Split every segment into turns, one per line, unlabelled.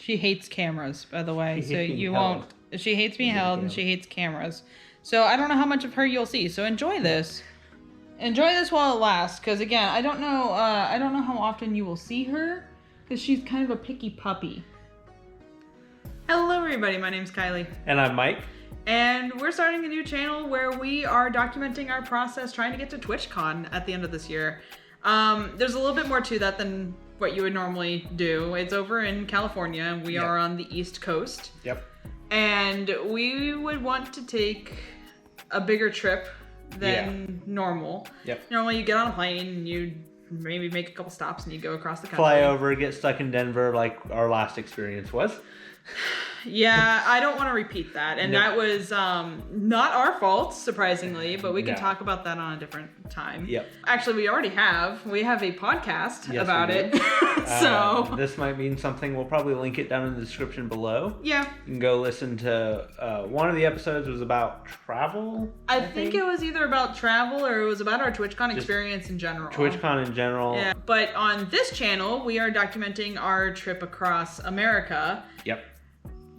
She hates cameras, by the way, so you won't. She hates being held, and she hates cameras. So I don't know how much of her you'll see. So enjoy this. Enjoy this while it lasts, because again, I don't know how often you will see her, because she's kind of a picky puppy. Hello, everybody. My name's Kylie,
and I'm Mike.
And we're starting a new channel where we are documenting our process trying to get to TwitchCon at the end of this year. There's a little bit more to that than what you would normally do. It's over in California. We are on the East Coast.
Yep.
And we would want to take a bigger trip than normal.
Yep.
Normally you get on a plane and you maybe make a couple stops and you go across the country.
Fly over, get stuck in Denver like our last experience was.
Yeah, I don't want to repeat that. And that was not our fault, surprisingly, but we can talk about that on a different time.
Yep.
Actually, we already have. We have a podcast about it. So
this might mean something. We'll probably link it down in the description below.
Yeah.
You can go listen to one of the episodes was about travel.
I think it was either about travel or it was about our TwitchCon experience in general.
TwitchCon in general.
Yeah. But on this channel, we are documenting our trip across America.
Yep.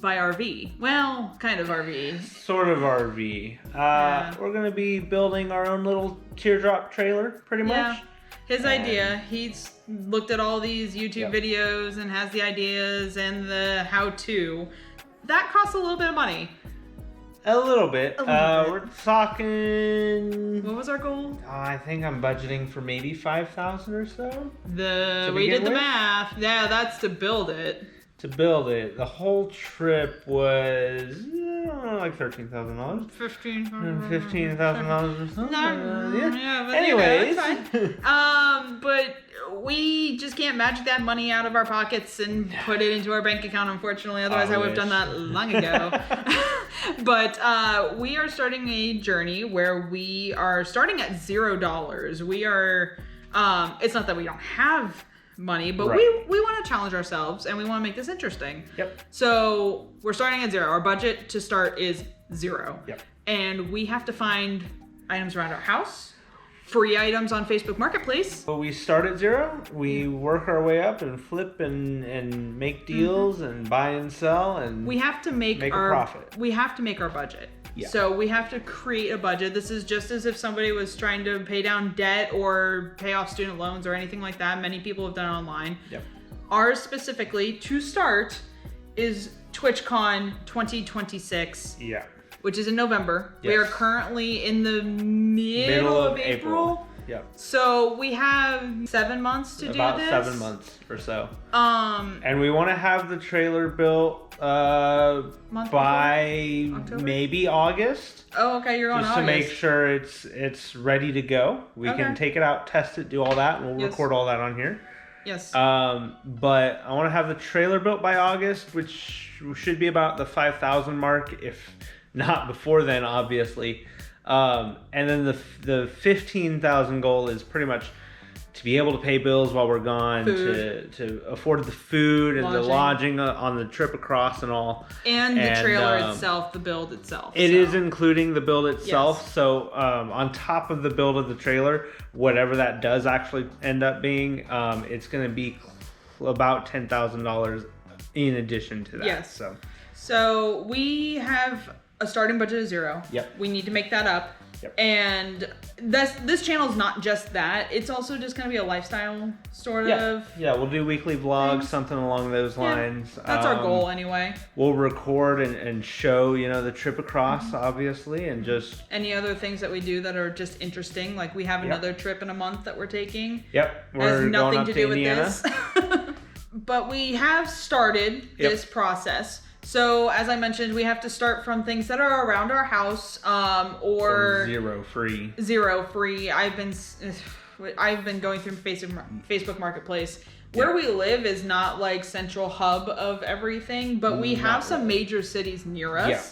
By RV. Well, kind of RV.
Sort of RV. We're going to be building our own little teardrop trailer, pretty much.
Yeah. His idea. He's looked at all these YouTube videos and has the ideas and the how-to. That costs a little bit of money.
A little bit. We're talking...
What was our goal?
I think I'm budgeting for maybe 5,000 or so.
We did the math. Yeah, that's to build it.
To build it, the whole trip was like $13,000. $15,000 or something.
But
anyways,
that's fine. But we just can't magic that money out of our pockets and put it into our bank account, unfortunately. Otherwise, I would have done that long ago. But we are starting a journey where we are starting at $0. We are. It's not that we don't have money, but we want to challenge ourselves and we want to make this interesting.
Yep.
So we're starting at 0. Our budget to start is 0.
Yep.
And we have to find items around our house, free items on Facebook Marketplace.
So we start at 0. We work our way up and flip and make deals and buy and sell and
we have to make
a profit.
We have to make our budget.
Yeah.
So we have to create a budget. This is just as if somebody was trying to pay down debt or pay off student loans or anything like that. Many people have done it online.
Yep.
Ours specifically to start is TwitchCon 2026.
Yeah.
Which is in November.
Yes.
We are currently in the middle of April.
Yep.
So we have 7 months to do this.
About 7 months or so.
And
we want to have the trailer built by maybe August.
Oh, okay, you're on
August. Just to make sure it's ready to go. We can take it out, test it, do all that, and we'll record all that on here.
Yes.
But I want to have the trailer built by August, which should be about the 5,000 mark, if not before then, obviously. And then the 15,000 goal is pretty much to be able to pay bills while we're gone, to afford the food and the lodging on the trip across and all. And
the trailer itself, the build itself.
It is including the build itself. Yes. So on top of the build of the trailer, whatever that does actually end up being, it's going to be about $10,000 in addition to that.
Yes. So we have a starting budget of 0.
Yep.
We need to make that up. Yep. And this channel is not just that. It's also just going to be a lifestyle sort of.
Yeah, we'll do weekly vlogs, something along those lines.
That's our goal anyway.
We'll record and show, the trip across, obviously, and just...
Any other things that we do that are just interesting. Like we have another trip in a month that we're taking.
Yep.
Has nothing to do with this. But we have started this process. So, as I mentioned, we have to start from things that are around our house, or
zero free.
I've been going through Facebook Marketplace. Where we live is not like central hub of everything, but we have some major cities near us. Yeah.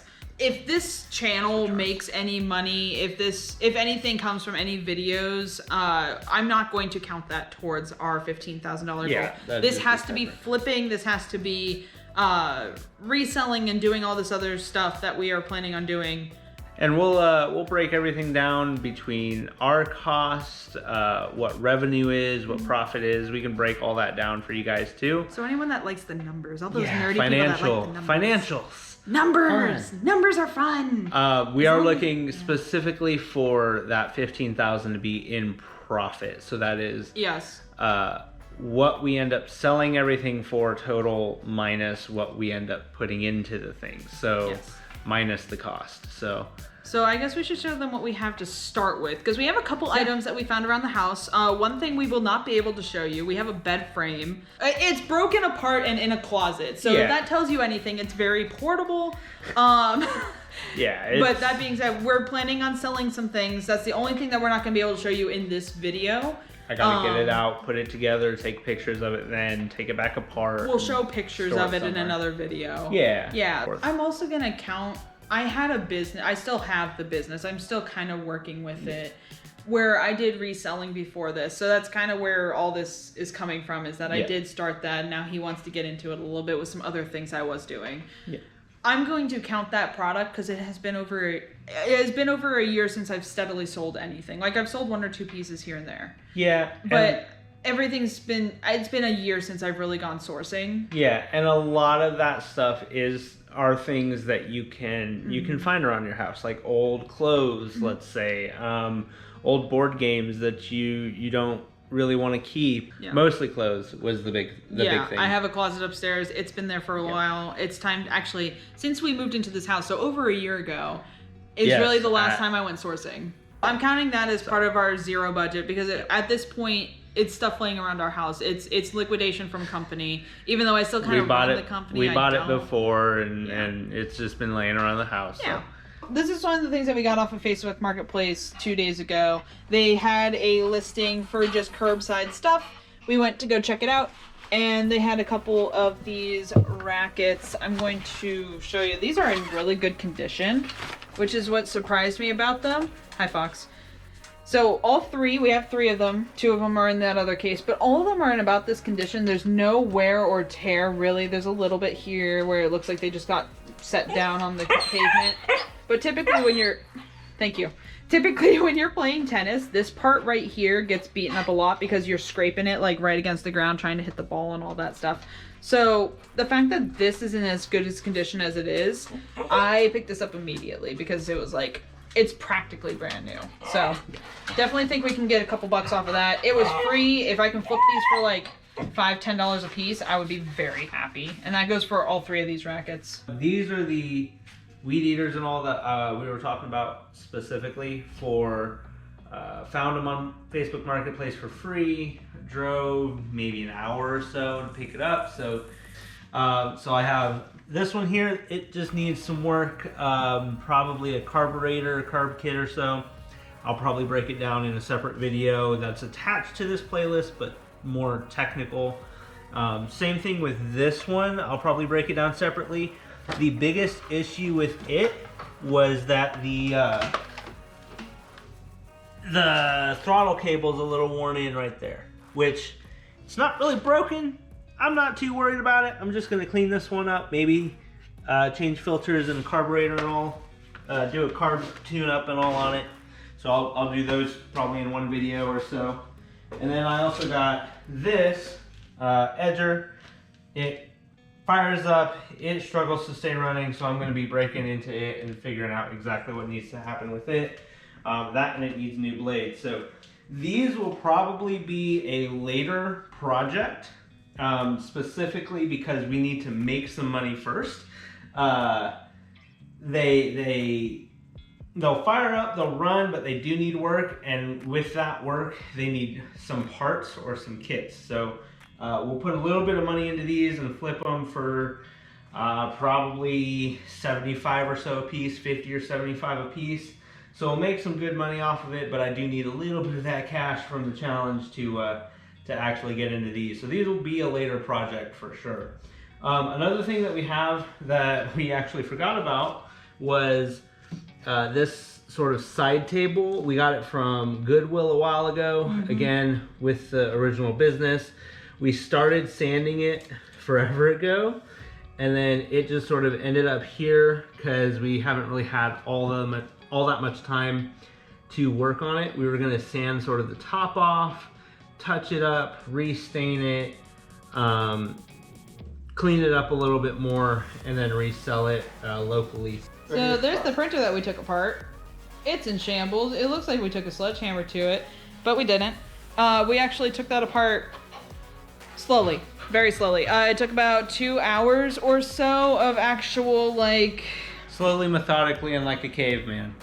If this channel makes any money, if anything comes from any videos, I'm not going to count that towards our $15,000 goal. This has to be flipping. This has to be reselling and doing all this other stuff that we are planning on doing
And we'll break everything down between our cost, what revenue is, what profit is. We can break all that down for you guys too.
So anyone that likes the numbers, all those nerdy people that like the numbers.
Financials.
Numbers are fun.
We are looking specifically for that 15,000 to be in profit. So that is what we end up selling everything for total minus what we end up putting into the thing. So minus the cost. So
I guess we should show them what we have to start with, because we have a couple items that we found around the house. One thing we will not be able to show you, we have a bed frame. It's broken apart and in a closet. So if that tells you anything, it's very portable.
Yeah.
But that being said, we're planning on selling some things. That's the only thing that we're not going to be able to show you in this video.
I gotta get it out, put it together, take pictures of it, then take it back apart.
We'll show pictures of it in another video.
Yeah.
I'm also gonna count. I had a business. I still have the business. I'm still kind of working with it, where I did reselling before this. So that's kind of where all this is coming from. Is that I did start that, and now he wants to get into it a little bit with some other things I was doing. Yeah. I'm going to count that product because it has been over a year since I've steadily sold anything. Like, I've sold 1 or 2 pieces here and there.
Yeah.
But it's been a year since I've really gone sourcing.
Yeah, and a lot of that stuff are things that you can find around your house, like old clothes, let's say, old board games that you don't really want to keep. Mostly clothes was the big thing.
I have a closet upstairs. It's been there for a while. It's time to actually, since we moved into this house, so over a year ago is really the last time I went sourcing. I'm counting that as part of our zero budget, because at this point it's stuff laying around our house. It's liquidation from company, even though I still kind of run the company.
We bought it before, and it's just been laying around the house.
So. This is one of the things that we got off of Facebook Marketplace 2 days ago. They had a listing for just curbside stuff. We went to go check it out, and they had a couple of these rackets. I'm going to show you. These are in really good condition, which is what surprised me about them. Hi, Fox. So all 3, we have 3 of them. 2 of them are in that other case, but all of them are in about this condition. There's no wear or tear, really. There's a little bit here where it looks like they just got set down on the pavement. But typically when you're playing tennis, this part right here gets beaten up a lot because you're scraping it like right against the ground trying to hit the ball and all that stuff. So the fact that this is in as good as condition as it is, I picked this up immediately because it was like, it's practically brand new. So definitely think we can get a couple bucks off of that. It was free. If I can flip these for like $5-10 a piece, I would be very happy. And that goes for all 3 of these rackets.
These are the weed eaters and all that we were talking about specifically for. Found them on Facebook Marketplace for free. Drove maybe an hour or so to pick it up. So I have this one here. It just needs some work. Probably a carburetor, carb kit or so. I'll probably break it down in a separate video that's attached to this playlist, but more technical. Same thing with this one. I'll probably break it down separately. The biggest issue with it was that the throttle cable is a little worn in right there, which it's not really broken. I'm not too worried about it. I'm just gonna clean this one up, maybe change filters and carburetor and all, do a carb tune up and all on it. So I'll do those probably in one video or so. And then I also got this edger. It fires up, it struggles to stay running, so I'm going to be breaking into it and figuring out exactly what needs to happen with it. That, and it needs new blades. So these will probably be a later project, specifically because we need to make some money first. They'll fire up, they'll run, but they do need work, and with that work, they need some parts or some kits. So we'll put a little bit of money into these and flip them for probably 75 or so a piece, 50 or 75 a piece. So we'll make some good money off of it, but I do need a little bit of that cash from the challenge to actually get into these. So these will be a later project for sure. Another thing that we have that we actually forgot about was this sort of side table. We got it from Goodwill a while ago, again, with the original business. We started sanding it forever ago, and then it just sort of ended up here because we haven't really had all the all that much time to work on it. We were gonna sand sort of the top off, touch it up, restain it, clean it up a little bit more, and then resell it locally.
So there's the printer that we took apart. It's in shambles. It looks like we took a sledgehammer to it, but we didn't. We actually took that apart slowly, very slowly. It took about 2 hours or so of actual, like...
Slowly, methodically, and like a caveman.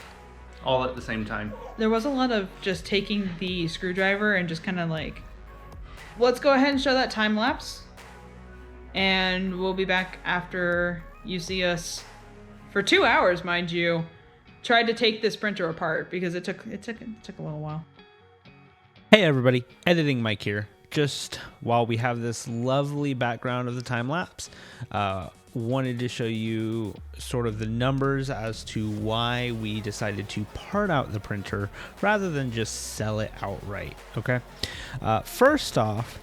All at the same time.
There was a lot of just taking the screwdriver and just kind of like... Let's go ahead and show that time lapse. And we'll be back after you see us for 2 hours, mind you. Tried to take this printer apart because it took a little while.
Hey everybody, Editing Mike here. Just while we have this lovely background of the time lapse, wanted to show you sort of the numbers as to why we decided to part out the printer rather than just sell it outright. Okay. First off,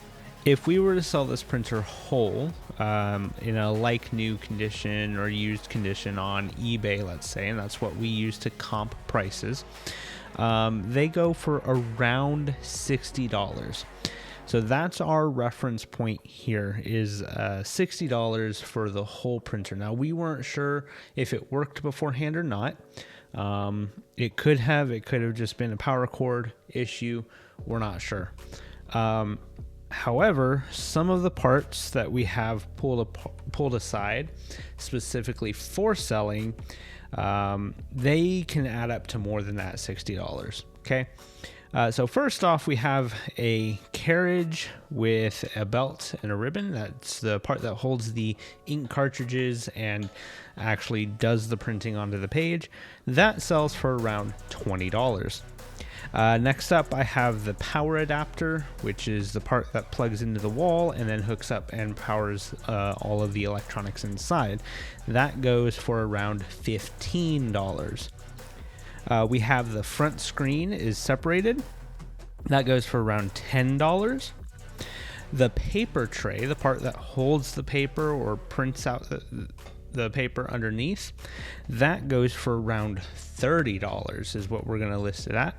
if we were to sell this printer whole, in a like new condition or used condition on eBay, let's say, and that's what we use to comp prices, they go for around $60. So that's our reference point here, is $60 for the whole printer. Now, we weren't sure if it worked beforehand or not. It could have just been a power cord issue. We're not sure. However, some of the parts that we have pulled aside specifically for selling, they can add up to more than that $60. Okay. So first off, we have a carriage with a belt and a ribbon. That's the part that holds the ink cartridges and actually does the printing onto the page. That sells for around $20. Next up, I have the power adapter, which is the part that plugs into the wall and then hooks up and powers all of the electronics inside. That goes for around $15. We have the front screen is separated. That goes for around $10. The paper tray, the part that holds the paper or prints out the paper underneath, that goes for around $30 is what we're going to list it at.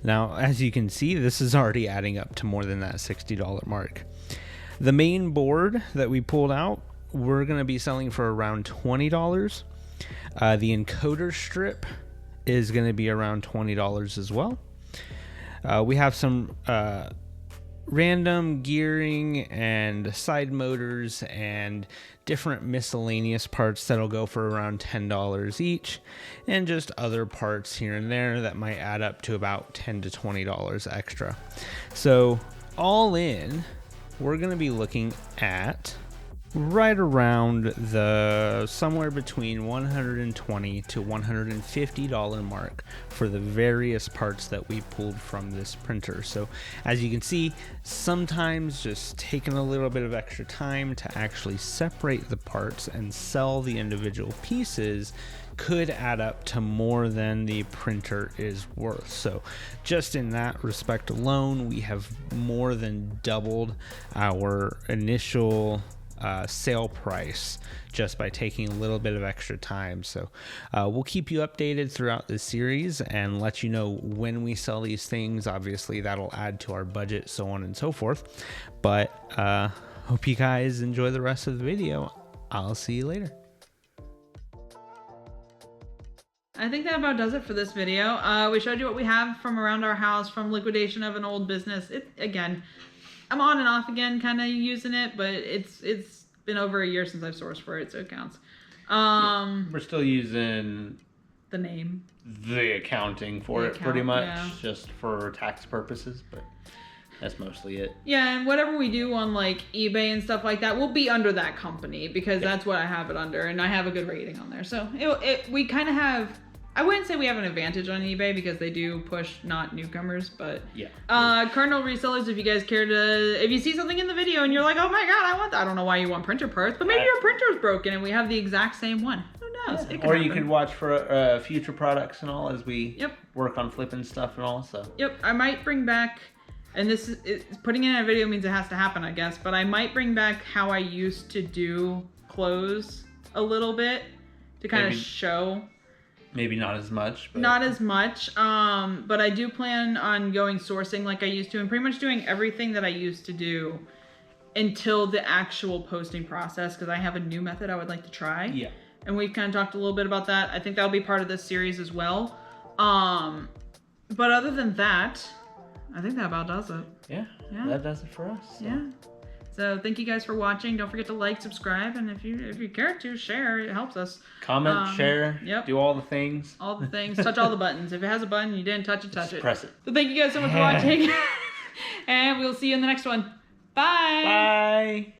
Now, as you can see, this is already adding up to more than that $60 mark. The main board that we pulled out, we're going to be selling for around $20. The encoder strip is going to be around $20 as well. We have some random gearing and side motors and different miscellaneous parts that'll go for around $10 each, and just other parts here and there that might add up to about $10 to $20 extra. So all in, we're going to be looking at right around the somewhere between $120 to $150 mark for the various parts that we pulled from this printer. So as you can see, sometimes just taking a little bit of extra time to actually separate the parts and sell the individual pieces could add up to more than the printer is worth. So just in that respect alone, we have more than doubled our initial sale price just by taking a little bit of extra time. So we'll keep you updated throughout the series and let you know when we sell these things. Obviously that'll add to our budget, so on and so forth. But hope you guys enjoy the rest of the video. I'll see you later.
I think that about does it for this video. We showed you what we have from around our house, from liquidation of an old business. Again, I'm on and off again kind of using it, but it's been over a year since I've sourced for it, so it counts.
We're still using
the name,
the accounting for it, pretty much, just for tax purposes, but that's mostly it. Yeah,
and whatever we do on like eBay and stuff like that will be under that company, because that's what I have it under, and I have a good rating on there. So we kind of have, I wouldn't say we have an advantage on eBay because they do push not newcomers, but yeah. Cardinal resellers, if you guys care to, if you see something in the video and you're like, oh my god, I want that. I don't know why you want printer parts, but maybe your printer's broken and we have the exact same one. Who knows?
Yeah. Or you can watch for future products and all as we work on flipping stuff and all. So
I might bring back, and this is putting it in a video means it has to happen, I guess, but I might bring back how I used to do clothes a little bit to kind of show
Maybe not as much. But...
Not as much. But I do plan on going sourcing like I used to and pretty much doing everything that I used to do until the actual posting process, because I have a new method I would like to try.
Yeah.
And we've kind of talked a little bit about that. I think that'll be part of this series as well. But other than that, I think that about does it.
Yeah. That does it for us. So.
Yeah. So thank you guys for watching. Don't forget to like, subscribe, and if you care to, share. It helps us.
Comment, share.
Yep.
Do all the things.
All the things. Touch all the buttons. If it has a button, you didn't touch it, touch it.
Press it.
So thank you guys so much for watching. And we'll see you in the next one. Bye.
Bye.